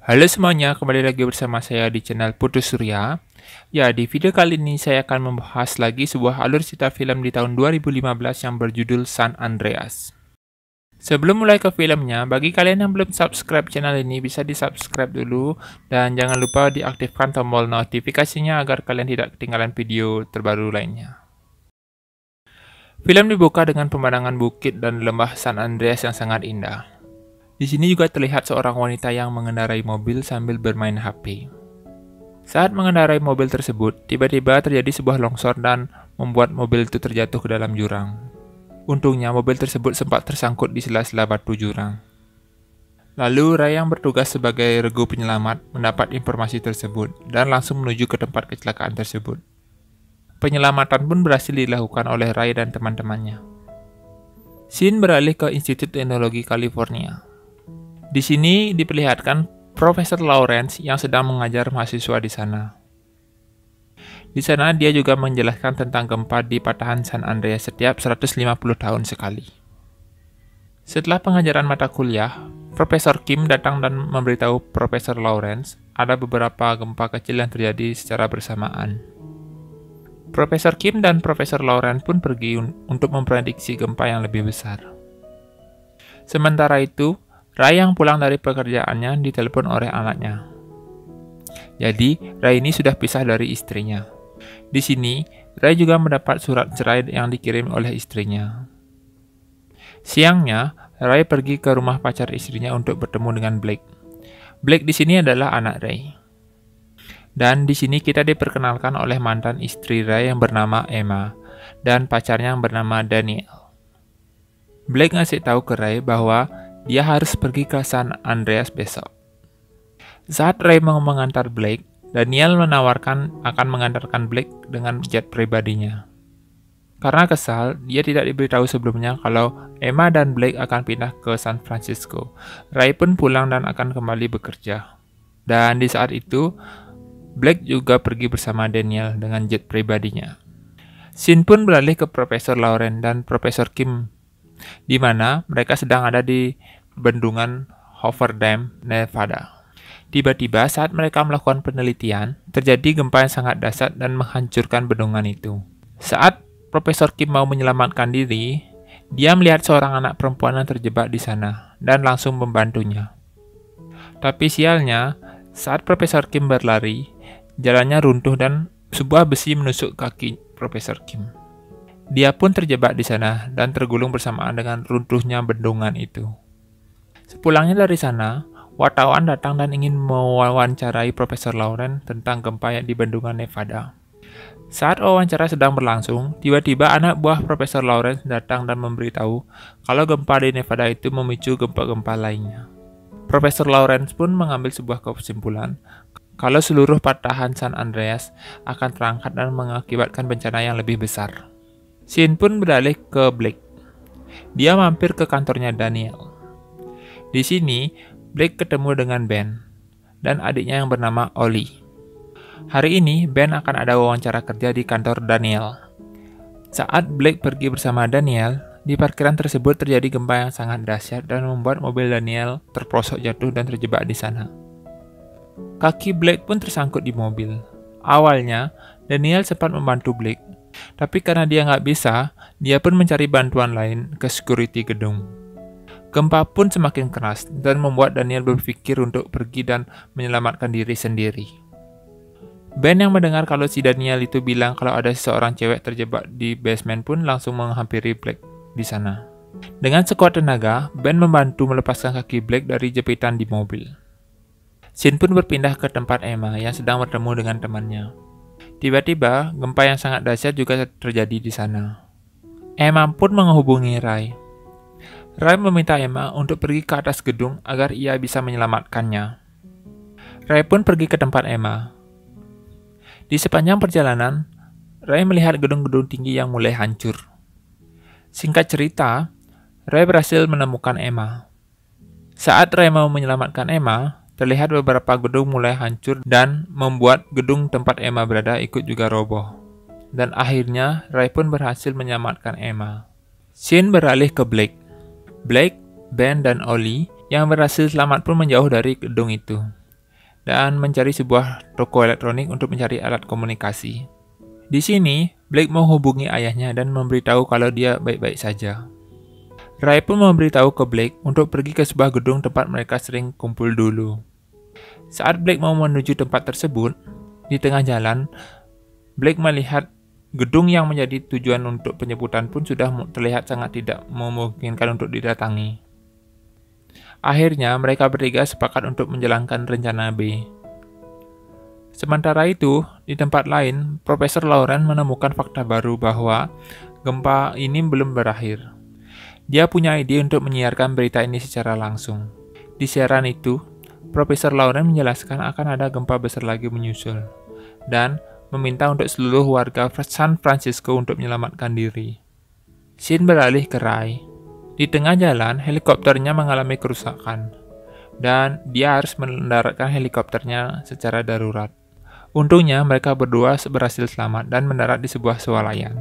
Halo semuanya, kembali lagi bersama saya di channel Putus Surya. Ya, di video kali ini saya akan membahas lagi sebuah alur cerita film di tahun 2015 yang berjudul San Andreas. Sebelum mulai ke filmnya, bagi kalian yang belum subscribe channel ini, bisa di-subscribe dulu. Dan jangan lupa diaktifkan tombol notifikasinya agar kalian tidak ketinggalan video terbaru lainnya. Film dibuka dengan pemandangan bukit dan lembah San Andreas yang sangat indah. Di sini juga terlihat seorang wanita yang mengendarai mobil sambil bermain HP. Saat mengendarai mobil tersebut, tiba-tiba terjadi sebuah longsor dan membuat mobil itu terjatuh ke dalam jurang. Untungnya mobil tersebut sempat tersangkut di sela-sela batu jurang. Lalu Ray yang bertugas sebagai regu penyelamat mendapat informasi tersebut dan langsung menuju ke tempat kecelakaan tersebut. Penyelamatan pun berhasil dilakukan oleh Ray dan teman-temannya. Scene beralih ke Institut Teknologi California. Di sini diperlihatkan Profesor Lawrence yang sedang mengajar mahasiswa di sana. Di sana dia juga menjelaskan tentang gempa di patahan San Andreas setiap 150 tahun sekali. Setelah pengajaran mata kuliah, Profesor Kim datang dan memberitahu Profesor Lawrence ada beberapa gempa kecil yang terjadi secara bersamaan. Profesor Kim dan Profesor Lawrence pun pergi untuk memprediksi gempa yang lebih besar. Sementara itu, Ray yang pulang dari pekerjaannya ditelepon oleh anaknya. Jadi, Ray ini sudah pisah dari istrinya. Di sini, Ray juga mendapat surat cerai yang dikirim oleh istrinya. Siangnya, Ray pergi ke rumah pacar istrinya untuk bertemu dengan Blake. Blake di sini adalah anak Ray. Dan di sini kita diperkenalkan oleh mantan istri Ray yang bernama Emma dan pacarnya yang bernama Daniel. Blake ngasih tahu ke Ray bahwa dia harus pergi ke San Andreas besok. Saat Ray mau mengantar Blake, Daniel menawarkan akan mengantarkan Blake dengan jet pribadinya. Karena kesal, dia tidak diberitahu sebelumnya kalau Emma dan Blake akan pindah ke San Francisco. Ray pun pulang dan akan kembali bekerja. Dan di saat itu, Blake juga pergi bersama Daniel dengan jet pribadinya. Scene pun beralih ke Profesor Lawrence dan Profesor Kim, di mana mereka sedang ada di bendungan Hoover Dam, Nevada. Tiba-tiba saat mereka melakukan penelitian, terjadi gempa yang sangat dahsyat dan menghancurkan bendungan itu. Saat Profesor Kim mau menyelamatkan diri, dia melihat seorang anak perempuan yang terjebak di sana dan langsung membantunya. Tapi sialnya, saat Profesor Kim berlari, jalannya runtuh dan sebuah besi menusuk kaki Profesor Kim. Dia pun terjebak di sana dan tergulung bersamaan dengan runtuhnya bendungan itu. Sepulangnya dari sana, wartawan datang dan ingin mewawancarai Profesor Lawrence tentang gempa di bendungan Nevada. Saat wawancara sedang berlangsung, tiba-tiba anak buah Profesor Lawrence datang dan memberitahu kalau gempa di Nevada itu memicu gempa-gempa lainnya. Profesor Lawrence pun mengambil sebuah kesimpulan kalau seluruh patahan San Andreas akan terangkat dan mengakibatkan bencana yang lebih besar. Scene pun beralih ke Blake. Dia mampir ke kantornya Daniel. Di sini, Blake ketemu dengan Ben dan adiknya yang bernama Ollie. Hari ini, Ben akan ada wawancara kerja di kantor Daniel. Saat Blake pergi bersama Daniel, di parkiran tersebut terjadi gempa yang sangat dahsyat dan membuat mobil Daniel terprosok jatuh dan terjebak di sana. Kaki Blake pun tersangkut di mobil. Awalnya, Daniel sempat membantu Blake, tapi karena dia nggak bisa, dia pun mencari bantuan lain ke security gedung. Gempa pun semakin keras dan membuat Daniel berpikir untuk pergi dan menyelamatkan diri sendiri. Ben yang mendengar kalau si Daniel itu bilang kalau ada seseorang cewek terjebak di basement pun langsung menghampiri Blake di sana. Dengan sekuat tenaga, Ben membantu melepaskan kaki Blake dari jepitan di mobil. Scene pun berpindah ke tempat Emma yang sedang bertemu dengan temannya. Tiba-tiba, gempa yang sangat dahsyat juga terjadi di sana. Emma pun menghubungi Ray. Ray meminta Emma untuk pergi ke atas gedung agar ia bisa menyelamatkannya. Ray pun pergi ke tempat Emma. Di sepanjang perjalanan, Ray melihat gedung-gedung tinggi yang mulai hancur. Singkat cerita, Ray berhasil menemukan Emma. Saat Ray mau menyelamatkan Emma, terlihat beberapa gedung mulai hancur dan membuat gedung tempat Emma berada ikut juga roboh. Dan akhirnya, Ray pun berhasil menyelamatkan Emma. Scene beralih ke Blake, Ben, dan Ollie yang berhasil selamat pun menjauh dari gedung itu. dan mencari sebuah toko elektronik untuk mencari alat komunikasi. Di sini, Blake menghubungi ayahnya dan memberitahu kalau dia baik-baik saja. Ray pun memberitahu ke Blake untuk pergi ke sebuah gedung tempat mereka sering kumpul dulu. Saat Blake mau menuju tempat tersebut, di tengah jalan, Blake melihat gedung yang menjadi tujuan untuk penjemputan pun sudah terlihat sangat tidak memungkinkan untuk didatangi. Akhirnya, mereka bertiga sepakat untuk menjalankan rencana B. Sementara itu, di tempat lain, Profesor Lawrence menemukan fakta baru bahwa gempa ini belum berakhir. Dia punya ide untuk menyiarkan berita ini secara langsung. Di siaran itu, Profesor Lawrence menjelaskan akan ada gempa besar lagi menyusul, dan meminta untuk seluruh warga San Francisco untuk menyelamatkan diri. Scene beralih ke Ray. Di tengah jalan, helikopternya mengalami kerusakan, dan dia harus mendaratkan helikopternya secara darurat. Untungnya, mereka berdua berhasil selamat dan mendarat di sebuah swalayan.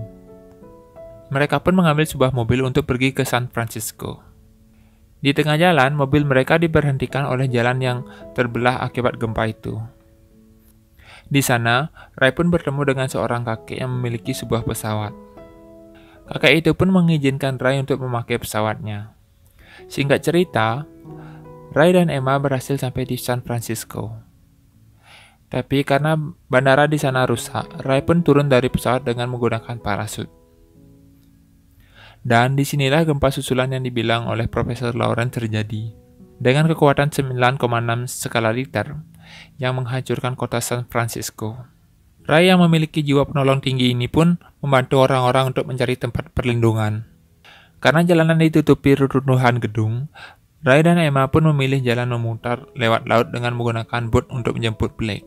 Mereka pun mengambil sebuah mobil untuk pergi ke San Francisco. Di tengah jalan, mobil mereka diberhentikan oleh jalan yang terbelah akibat gempa itu. Di sana, Ray pun bertemu dengan seorang kakek yang memiliki sebuah pesawat. Kakek itu pun mengizinkan Ray untuk memakai pesawatnya. Singkat cerita, Ray dan Emma berhasil sampai di San Francisco. Tapi karena bandara di sana rusak, Ray pun turun dari pesawat dengan menggunakan parasut. Dan disinilah gempa susulan yang dibilang oleh Profesor Lawrence terjadi. Dengan kekuatan 9,6 skala Richter yang menghancurkan kota San Francisco. Ray yang memiliki jiwa penolong tinggi ini pun membantu orang-orang untuk mencari tempat perlindungan. Karena jalanan ditutupi reruntuhan gedung, Ray dan Emma pun memilih jalan memutar lewat laut dengan menggunakan boot untuk menjemput Blake.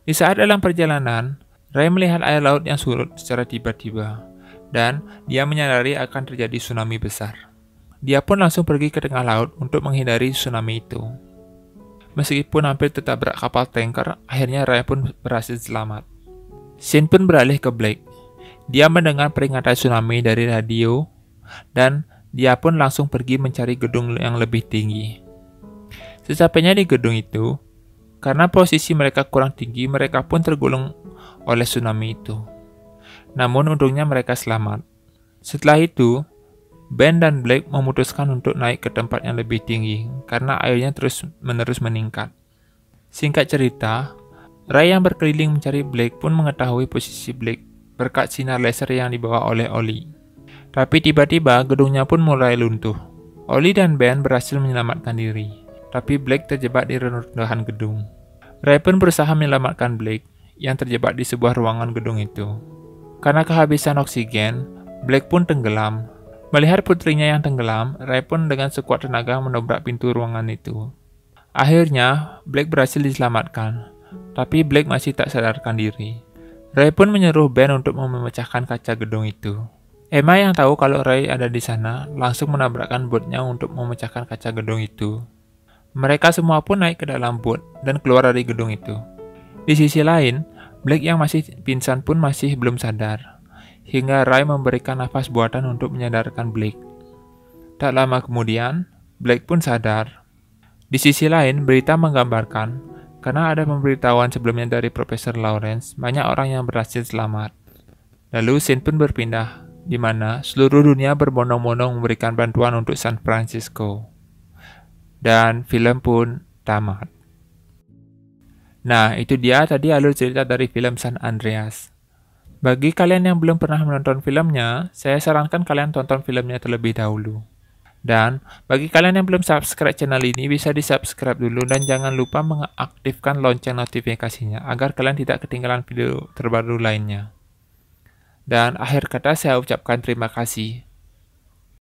Di saat dalam perjalanan, Ray melihat air laut yang surut secara tiba-tiba. Dan dia menyadari akan terjadi tsunami besar. Dia pun langsung pergi ke tengah laut untuk menghindari tsunami itu. Meskipun hampir tertabrak kapal tanker, akhirnya Ray pun berhasil selamat. Scene pun beralih ke Blake. Dia mendengar peringatan tsunami dari radio, dan dia pun langsung pergi mencari gedung yang lebih tinggi. Sesampainya di gedung itu, karena posisi mereka kurang tinggi, mereka pun tergulung oleh tsunami itu. Namun untungnya mereka selamat. Setelah itu, Ben dan Blake memutuskan untuk naik ke tempat yang lebih tinggi karena airnya terus-menerus meningkat. Singkat cerita, Ray yang berkeliling mencari Blake pun mengetahui posisi Blake berkat sinar laser yang dibawa oleh Ollie. Tapi tiba-tiba gedungnya pun mulai luntuh. Ollie dan Ben berhasil menyelamatkan diri, tapi Blake terjebak di reruntuhan gedung. Ray pun berusaha menyelamatkan Blake yang terjebak di sebuah ruangan gedung itu. Karena kehabisan oksigen, Blake pun tenggelam. Melihat putrinya yang tenggelam, Ray pun dengan sekuat tenaga mendobrak pintu ruangan itu. Akhirnya, Blake berhasil diselamatkan, tapi Blake masih tak sadarkan diri. Ray pun menyuruh Ben untuk memecahkan kaca gedung itu. Emma yang tahu kalau Ray ada di sana, langsung menabrakkan bootnya untuk memecahkan kaca gedung itu. Mereka semua pun naik ke dalam boot dan keluar dari gedung itu. Di sisi lain, Blake yang masih pingsan pun masih belum sadar, hingga Ray memberikan nafas buatan untuk menyadarkan Blake. Tak lama kemudian, Blake pun sadar. Di sisi lain, berita menggambarkan, karena ada pemberitahuan sebelumnya dari Profesor Lawrence, banyak orang yang berhasil selamat. Lalu scene pun berpindah, di mana seluruh dunia berbondong-bondong memberikan bantuan untuk San Francisco. Dan film pun tamat. Nah, itu dia tadi alur cerita dari film San Andreas. Bagi kalian yang belum pernah menonton filmnya, saya sarankan kalian tonton filmnya terlebih dahulu. Dan, bagi kalian yang belum subscribe channel ini, bisa di-subscribe dulu dan jangan lupa mengaktifkan lonceng notifikasinya agar kalian tidak ketinggalan video terbaru lainnya. Dan akhir kata saya ucapkan terima kasih.